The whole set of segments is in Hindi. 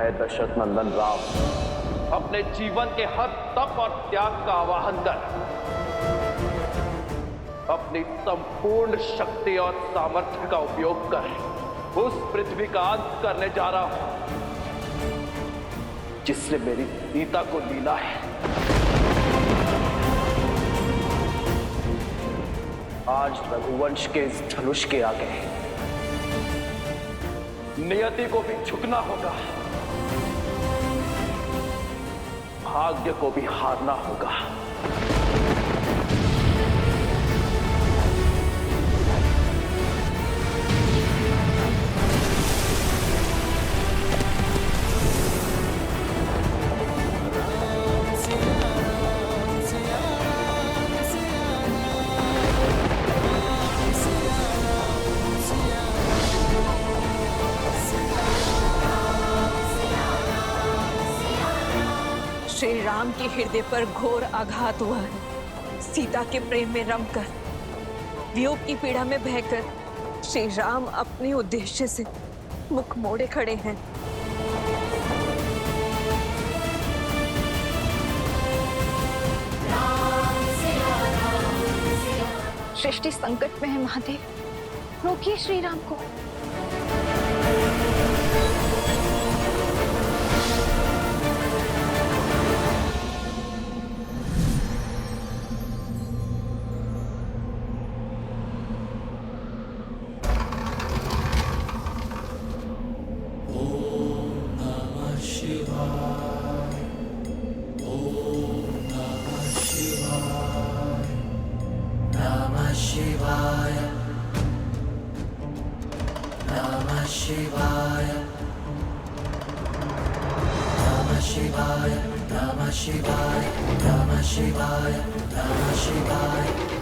मैं दशरथ नंदन राम अपने जीवन के हर तप और त्याग का आवाहन कर अपनी संपूर्ण शक्ति और सामर्थ्य का उपयोग कर उस पृथ्वी का अंत करने जा रहा हूं जिसने मेरी सीता को लीला है। आज रघुवंश के इस धनुष के आगे नियति को भी झुकना होगा, भाग्य को भी हारना होगा। श्री राम के हृदय पर घोर आघात हुआ है। सीता के प्रेम में रमकर, वियोग की पीड़ा में बहकर श्री राम अपने उद्देश्य से मुख मोड़े खड़े हैं। सृष्टि संकट में है महादेव, रोकिए श्री राम को।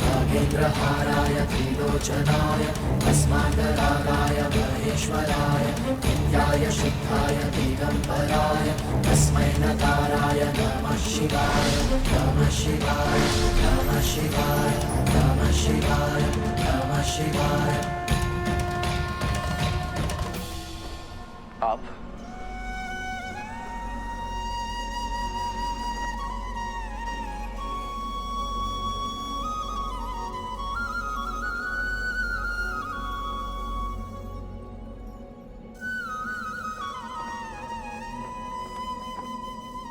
नागेन्द्रहाराय त्रिलोचनाय तस्मादरागाय महेश्वराय नित्याय शुद्धाय दिगंबराय तस्मै नकाराय नमः शिवाय नमः शिवाय नमः शिवाय नमः शिवाय नमः शिवाय। आप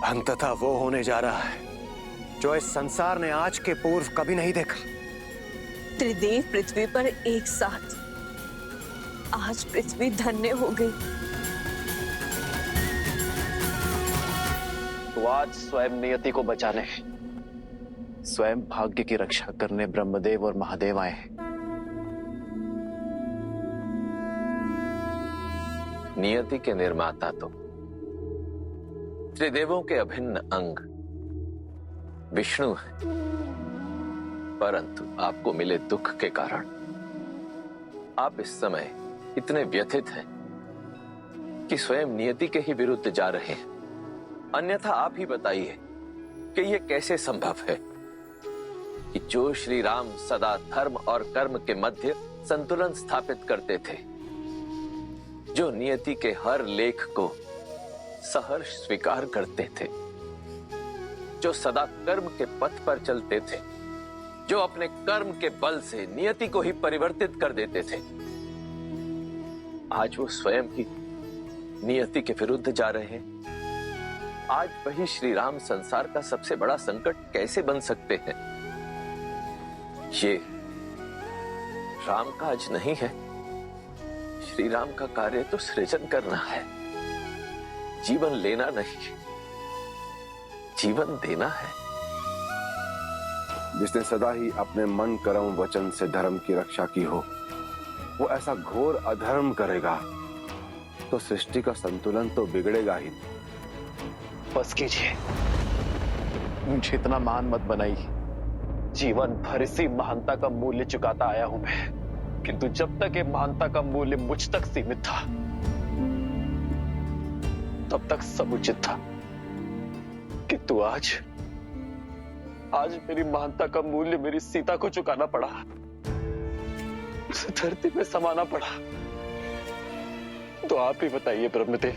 अंततः वो होने जा रहा है जो इस संसार ने आज के पूर्व कभी नहीं देखा। त्रिदेव पृथ्वी पर एक साथ, आज पृथ्वी धन्य हो गई। तो आज स्वयं नियति को बचाने, स्वयं भाग्य की रक्षा करने ब्रह्मदेव और महादेव आए हैं। नियति के निर्माता तो त्रिदेवों के अभिन्न अंग विष्णु है, परंतु आपको मिले दुख के कारण आप इस समय इतने व्यथित हैं कि स्वयं नियति के ही विरुद्ध जा रहे हैं। अन्यथा आप ही बताइए कि यह कैसे संभव है कि जो श्री राम सदा धर्म और कर्म के मध्य संतुलन स्थापित करते थे, जो नियति के हर लेख को सहर्ष स्वीकार करते थे, जो सदा कर्म के पथ पर चलते थे, जो अपने कर्म के बल से नियति को ही परिवर्तित कर देते थे, आज वो स्वयं ही नियति के विरुद्ध जा रहे हैं। आज वही श्री राम संसार का सबसे बड़ा संकट कैसे बन सकते हैं? ये राम काज नहीं है। श्री राम का कार्य तो सृजन करना है, जीवन लेना नहीं, जीवन देना है। जिसने सदा ही अपने मन कर्म वचन से धर्म की रक्षा की हो, वो ऐसा घोर अधर्म करेगा तो सृष्टि का संतुलन तो बिगड़ेगा ही। बस कीजिए, मुझे इतना महान मत बनाइए। जीवन भर इसी महानता का मूल्य चुकाता आया हूं मैं, किंतु जब तक ये महानता का मूल्य मुझ तक सीमित था, तब तक सब उचित था। किंतु आज मेरी महानता का मूल्य मेरी सीता को चुकाना पड़ा, उसे धरती में समाना पड़ा। तो आप ही बताइए ब्रह्मदेव,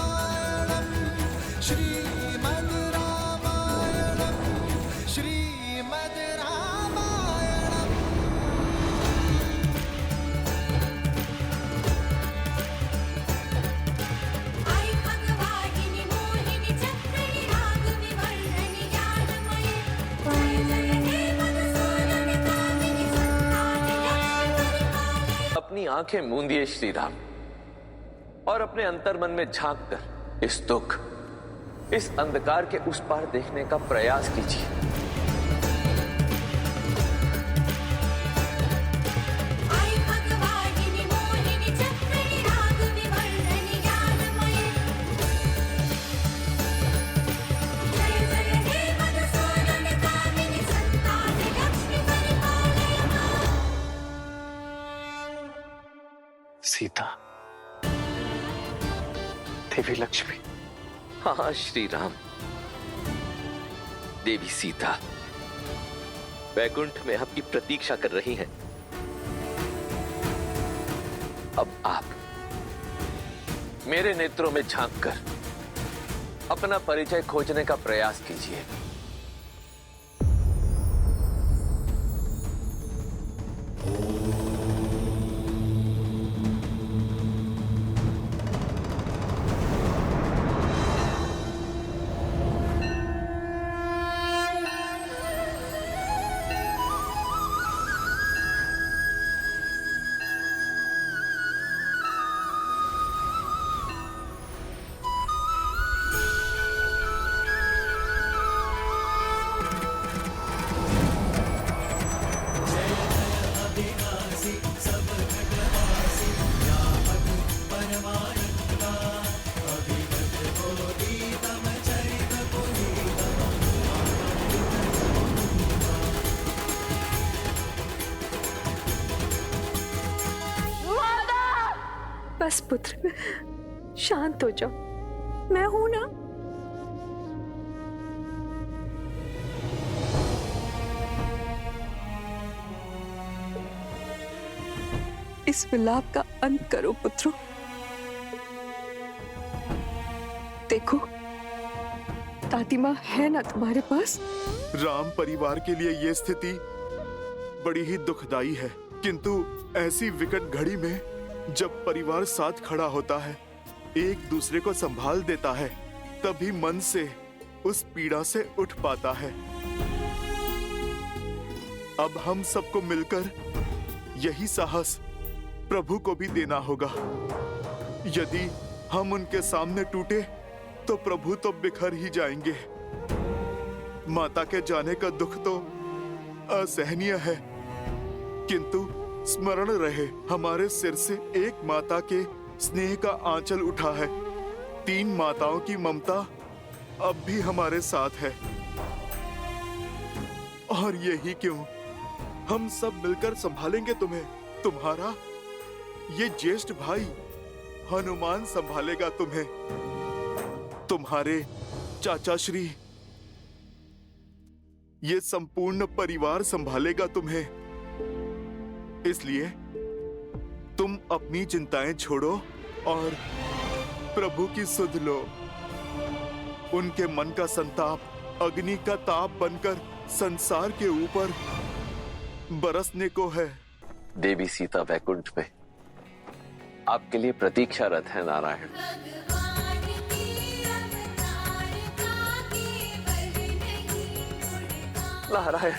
रामायणं श्रीमद् रामायणं अपनी आंखें मूंदिए श्री राम और अपने अंतर्मन में झांक कर इस दुख, इस अंधकार के उस पार देखने का प्रयास कीजिए। सीता, देवी लक्ष्मी। हाँ श्री राम, देवी सीता वैकुंठ में आपकी प्रतीक्षा कर रही हैं। अब आप मेरे नेत्रों में झांककर अपना परिचय खोजने का प्रयास कीजिए। बस पुत्र, शांत हो जाओ, मैं हूं ना। इस विलाप का अंत करो पुत्रों। देखो, दादी माँ है ना तुम्हारे पास? राम परिवार के लिए यह स्थिति बड़ी ही दुखदाई है, किंतु ऐसी विकट घड़ी में जब परिवार साथ खड़ा होता है, एक दूसरे को संभाल देता है, तभी मन से उस पीड़ा से उठ पाता है। अब हम सबको मिलकर यही साहस प्रभु को भी देना होगा। यदि हम उनके सामने टूटे तो प्रभु तो बिखर ही जाएंगे। माता के जाने का दुख तो असहनीय है, किंतु स्मरण रहे, हमारे सिर से एक माता के स्नेह का आंचल उठा है। 3 माताओं की ममता अब भी हमारे साथ है। और यही क्यों, हम सब मिलकर संभालेंगे तुम्हें। तुम्हारा ये ज्येष्ठ भाई हनुमान संभालेगा तुम्हें। तुम्हारे चाचा श्री ये संपूर्ण परिवार संभालेगा तुम्हें। इसलिए तुम अपनी चिंताएं छोड़ो और प्रभु की सुध लो। उनके मन का संताप अग्नि का ताप बनकर संसार के ऊपर बरसने को है। देवी सीता वैकुंठ में आपके लिए प्रतीक्षारत है नारायण। नारायण,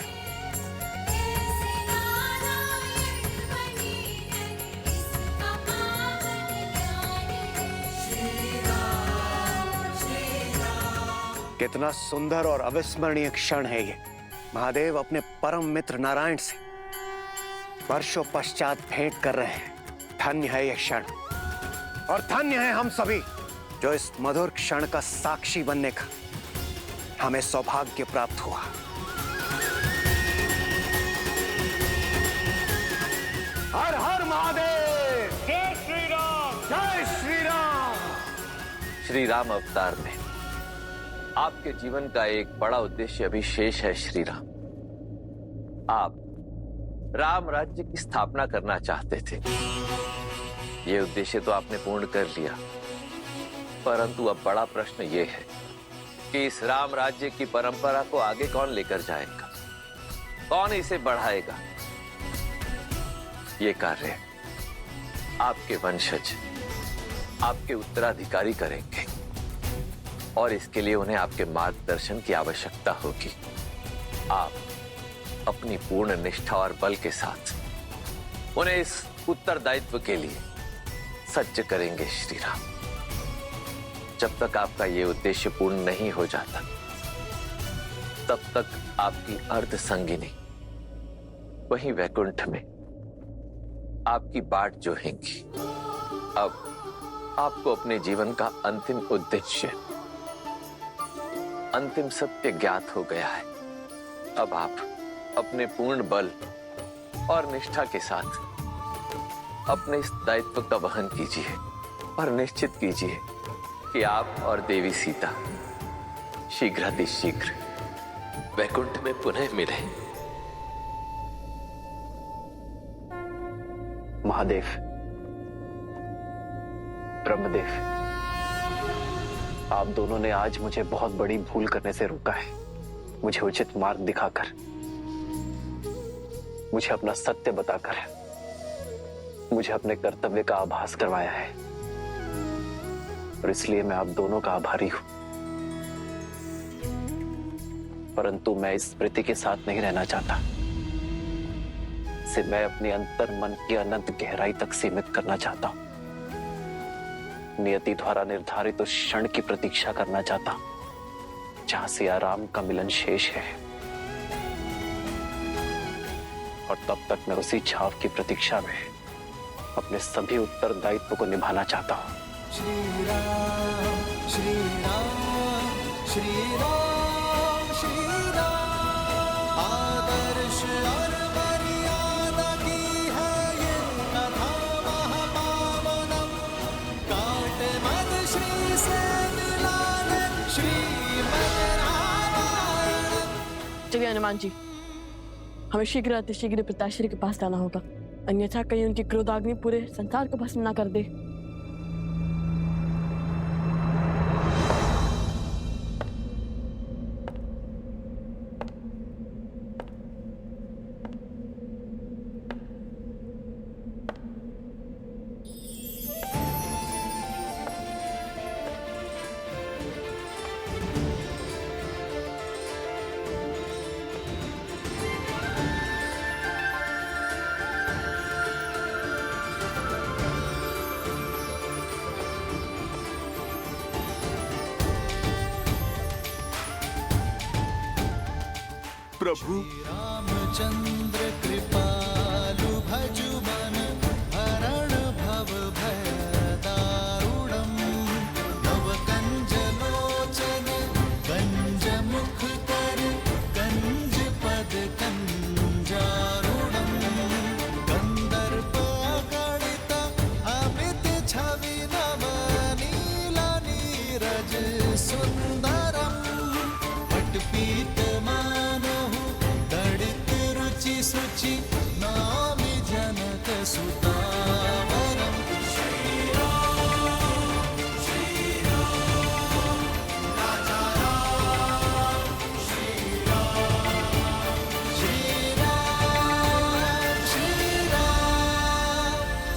कितना सुंदर और अविस्मरणीय क्षण है ये। महादेव अपने परम मित्र नारायण से वर्षों पश्चात भेंट कर रहे हैं। धन्य है ये क्षण, और धन्य है हम सभी जो इस मधुर क्षण का साक्षी बनने का हमें सौभाग्य प्राप्त हुआ। हर हर महादेव, जय श्री राम, जय श्री राम। श्री राम अवतार में आपके जीवन का एक बड़ा उद्देश्य अभी शेष है श्री राम। आप राम राज्य की स्थापना करना चाहते थे। यह उद्देश्य तो आपने पूर्ण कर लिया, परंतु अब बड़ा प्रश्न यह है कि इस राम राज्य की परंपरा को आगे कौन लेकर जाएगा, कौन इसे बढ़ाएगा। ये कार्य आपके वंशज, आपके उत्तराधिकारी करेंगे, और इसके लिए उन्हें आपके मार्गदर्शन की आवश्यकता होगी। आप अपनी पूर्ण निष्ठा और बल के साथ उन्हें इस उत्तरदायित्व के लिए सज्ज करेंगे श्री राम। जब तक आपका ये उद्देश्य पूर्ण नहीं हो जाता, तब तक आपकी अर्ध संगिनी वहीं वैकुंठ में आपकी बाट जोहेंगी। अब आपको अपने जीवन का अंतिम उद्देश्य, अंतिम सत्य ज्ञात हो गया है। अब आप अपने पूर्ण बल और निष्ठा के साथ अपने इस दायित्व का वहन कीजिए और निश्चित कीजिए कि आप और देवी सीता शीघ्रातिशीघ्र वैकुंठ में पुनः मिले। महादेव, ब्रह्मदेव, आप दोनों ने आज मुझे बहुत बड़ी भूल करने से रोका है। मुझे उचित मार्ग दिखाकर, मुझे अपना सत्य बताकर, मुझे अपने कर्तव्य का आभास करवाया है, और इसलिए मैं आप दोनों का आभारी हूं। परंतु मैं इस स्मृति के साथ नहीं रहना चाहता। इसे मैं अपने अंतर मन की अनंत गहराई तक सीमित करना चाहता हूं। नियति द्वारा निर्धारित उस क्षण की प्रतीक्षा करना चाहता हूं जहां सिया राम का मिलन शेष है, और तब तक मैं उसी छाव की प्रतीक्षा में अपने सभी उत्तरदायित्व को निभाना चाहता हूं। श्री राम श्री राम श्री राम श्री राम, आदर्श और मर्यादा की है ये कथा महापावनम। काट मन श्री से मिलाने श्रीमद् रामायणम। चलिए हनुमान जी, हमें शीघ्र अतिशीघ्र पिताश्री के पास जाना होगा, अन्यथा कहीं उनकी क्रोधाग्नि पूरे संसार को भस्म ना कर दे। प्रभु, रामचंद्र कृपालु भजु मन हरण भव भय दारुणम। नव कंज लोचन कंज मुख कर कंज पद कंजारुणम। कंदर्प गणित अमित छवि नव नीला नीरज सुंदरम। पटपीत सुचि नामि जनक सुतावरम। श्री राम राजा राम, श्री राम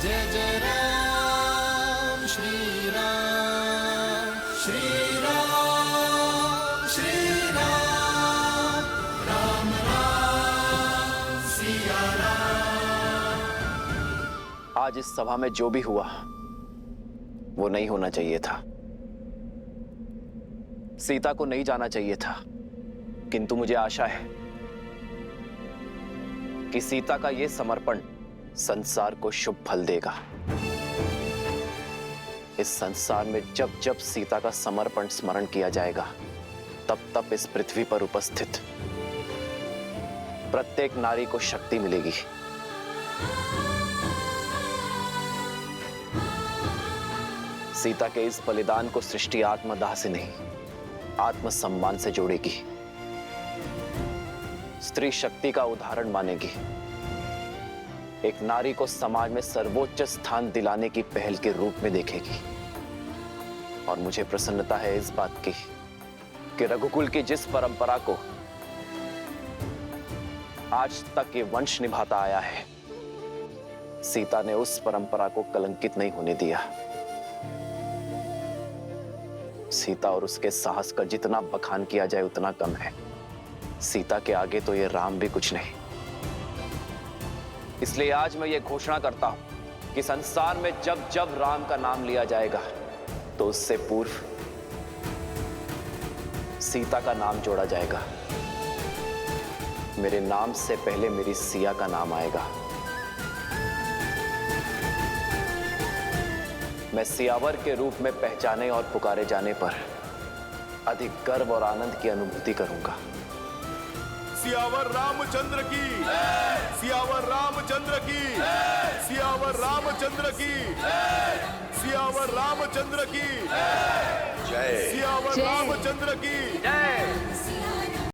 जय जय राम। श्री राम श्री राम श्री राम, राम राम सिया राम। आज इस सभा में जो भी हुआ वो नहीं होना चाहिए था। सीता को नहीं जाना चाहिए था, किंतु मुझे आशा है कि सीता का यह समर्पण संसार को शुभ फल देगा। इस संसार में जब जब सीता का समर्पण स्मरण किया जाएगा, तब तब इस पृथ्वी पर उपस्थित प्रत्येक नारी को शक्ति मिलेगी। सीता के इस बलिदान को सृष्टि आत्मदाह से नहीं, आत्मसम्मान से जोड़ेगी। स्त्री शक्ति का उदाहरण मानेगी। एक नारी को समाज में सर्वोच्च स्थान दिलाने की पहल के रूप में देखेगी। और मुझे प्रसन्नता है इस बात की कि रघुकुल की जिस परंपरा को आज तक ये वंश निभाता आया है, सीता ने उस परंपरा को कलंकित नहीं होने दिया। सीता और उसके साहस का जितना बखान किया जाए उतना कम है। सीता के आगे तो ये राम भी कुछ नहीं। इसलिए आज मैं ये घोषणा करता हूं कि संसार में जब जब राम का नाम लिया जाएगा तो उससे पूर्व सीता का नाम जोड़ा जाएगा। मेरे नाम से पहले मेरी सिया का नाम आएगा। मैं सियावर के रूप में पहचाने और पुकारे जाने पर अधिक गर्व और आनंद की अनुभूति करूंगा। सियावर रामचंद्र की, सियावर रामचंद्र की, सियावर रामचंद्र की, सियावर रामचंद्र की, जय, सियावर रामचंद्र की जय।